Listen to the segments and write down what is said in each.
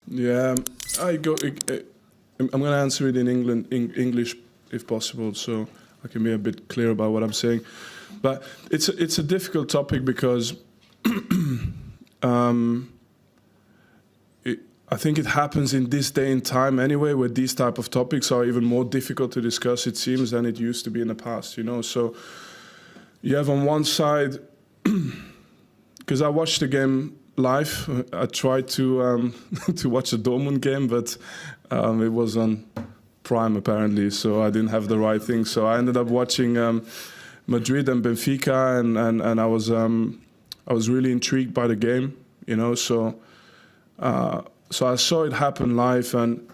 Yeah, I go. I'm going to answer it in English, if possible, so I can be a bit clear about what I'm saying. But it's a difficult topic because I think it happens in this day and time anyway, where these type of topics are even more difficult to discuss, it seems, than it used to be in the past. You know, so you have on one side, because I watched the game live. I tried to to watch the Dortmund game, but it was on Prime apparently, so I didn't have the right thing. So I ended up watching Madrid and Benfica, and I was really intrigued by the game, you know. So I saw it happen live, and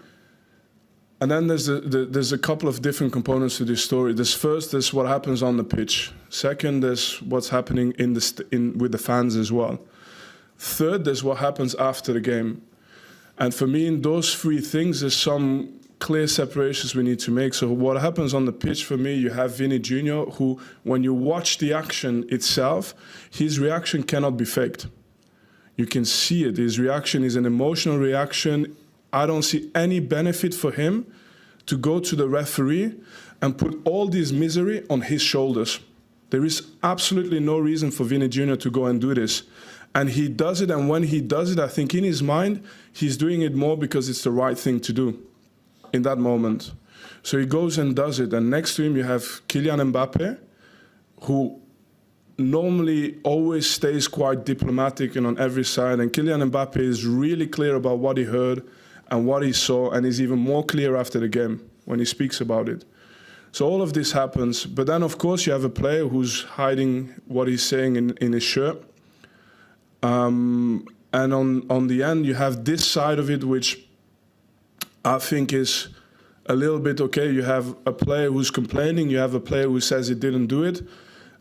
then there's a couple of different components to this story. There's what happens on the pitch. Second, there's what's happening with the fans as well. Third, there's what happens after the game. And for me, in those three things, there's some clear separations we need to make. So what happens on the pitch, for me, you have Vini Jr., who, when you watch the action itself, his reaction cannot be faked. You can see it. His reaction is an emotional reaction. I don't see any benefit for him to go to the referee and put all this misery on his shoulders. There is absolutely no reason for Vini Jr. to go and do this. And he does it, and when he does it, I think in his mind, he's doing it more because it's the right thing to do in that moment. So he goes and does it, and next to him you have Kylian Mbappe, who normally always stays quite diplomatic and on every side, and Kylian Mbappe is really clear about what he heard and what he saw, and is even more clear after the game when he speaks about it. So all of this happens, but then of course you have a player who's hiding what he's saying in his shirt. And on the end, you have this side of it, which I think is a little bit okay. You have a player who's complaining. You have a player who says he didn't do it.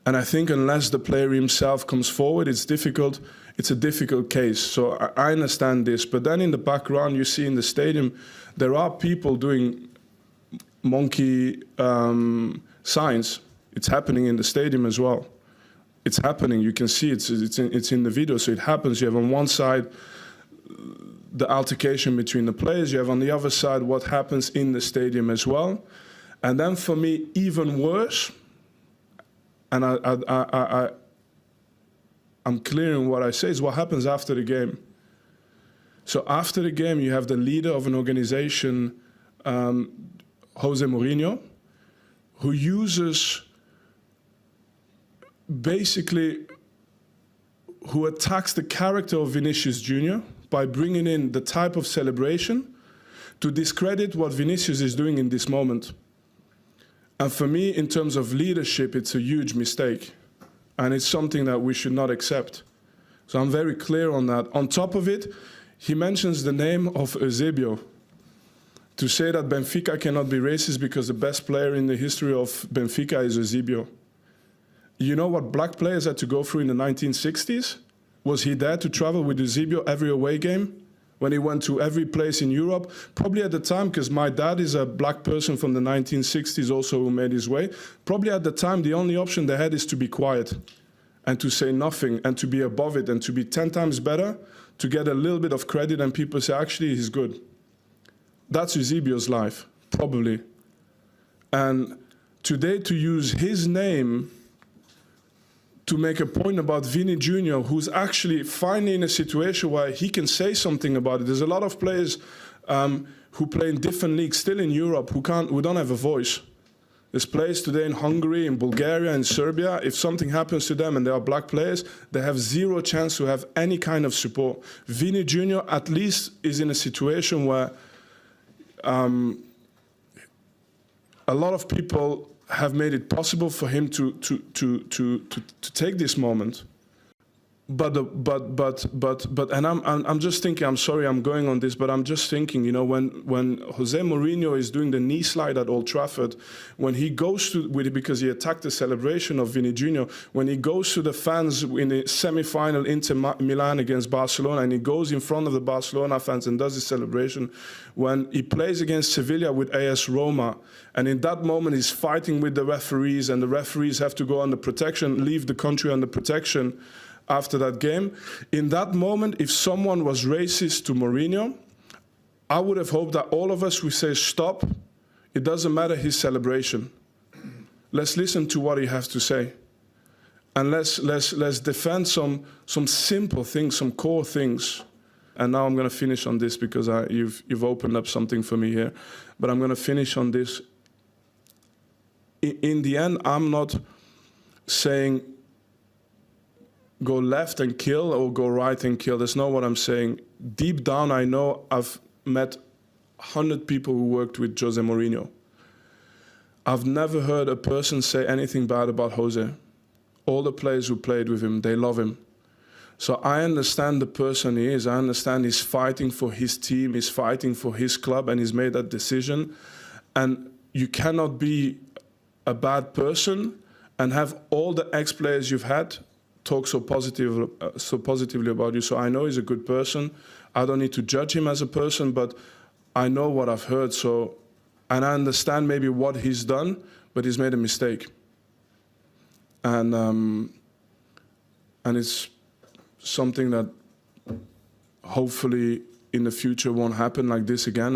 And I think unless the player himself comes forward, it's difficult. It's a difficult case. So I understand this. But then in the background, you see in the stadium, there are people doing monkey signs. It's happening in the stadium as well. It's happening. You can see it's in the video. So it happens. You have on one side the altercation between the players. You have on the other side what happens in the stadium as well. And then for me, even worse, and I'm clear in what I say, is what happens after the game. So after the game, you have the leader of an organization, Jose Mourinho, who uses basically, who attacks the character of Vinicius Jr. by bringing in the type of celebration to discredit what Vinicius is doing in this moment. And for me, in terms of leadership, it's a huge mistake. And it's something that we should not accept. So I'm very clear on that. On top of it, he mentions the name of Eusebio. To say that Benfica cannot be racist because the best player in the history of Benfica is Eusebio. You know what black players had to go through in the 1960s? Was he there to travel with Eusebio every away game? When he went to every place in Europe? Probably at the time, because my dad is a black person from the 1960s also who made his way. Probably at the time, the only option they had is to be quiet and to say nothing and to be above it and to be 10 times better, to get a little bit of credit and people say, actually, he's good. That's Eusebio's life, probably. And today, to use his name to make a point about Vini Jr., who's actually finally in a situation where he can say something about it. There's a lot of players who play in different leagues still in Europe who don't have a voice. There's players today in Hungary, in Bulgaria, in Serbia. If something happens to them and they are black players, they have zero chance to have any kind of support. Vini Jr. at least is in a situation where a lot of people have made it possible for him to take this moment. But I'm just thinking, I'm sorry I'm going on this, but I'm just thinking, you know, when Jose Mourinho is doing the knee slide at Old Trafford, when he goes to, because he attacked the celebration of Vini Jr., when he goes to the fans in the semi-final Inter Milan against Barcelona, and he goes in front of the Barcelona fans and does his celebration, when he plays against Sevilla with AS Roma, and in that moment he's fighting with the referees, and the referees have to go under protection, leave the country under protection, after that game. In that moment, if someone was racist to Mourinho, I would have hoped that all of us would say, stop. It doesn't matter his celebration. Let's listen to what he has to say. And let's defend some simple things, some core things. And now I'm going to finish on this because you've opened up something for me here. But I'm going to finish on this. In the end, I'm not saying go left and kill or go right and kill. That's not what I'm saying. Deep down, I know I've met 100 people who worked with Jose Mourinho. I've never heard a person say anything bad about Jose. All the players who played with him, they love him. So I understand the person he is. I understand he's fighting for his team, he's fighting for his club, and he's made that decision. And you cannot be a bad person and have all the ex-players you've had talk so positively about you. So I know he's a good person. I don't need to judge him as a person, but I know what I've heard. So, and I understand maybe what he's done, but he's made a mistake. And it's something that hopefully in the future won't happen like this again.